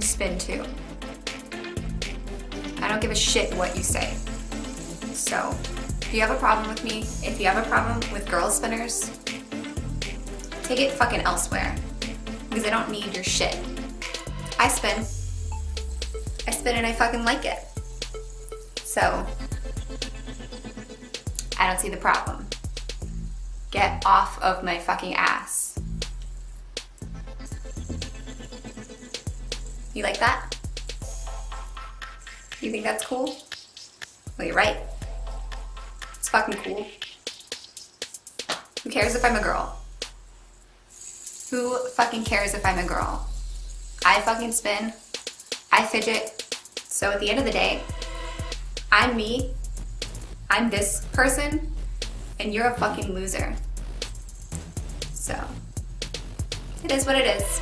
spin too. I don't give a shit what you say. So, if you have a problem with me, if you have a problem with girl spinners, take it fucking elsewhere. Because I don't need your shit. I spin and I fucking like it. So, I don't see the problem. Get off of my fucking ass. You like that? You think that's cool? Well, you're right. It's fucking cool. Who cares if I'm a girl? Who fucking cares if I'm a girl? I fucking spin. I fidget. So at the end of the day, I'm me. I'm this person. And you're a fucking loser. So, it is what it is.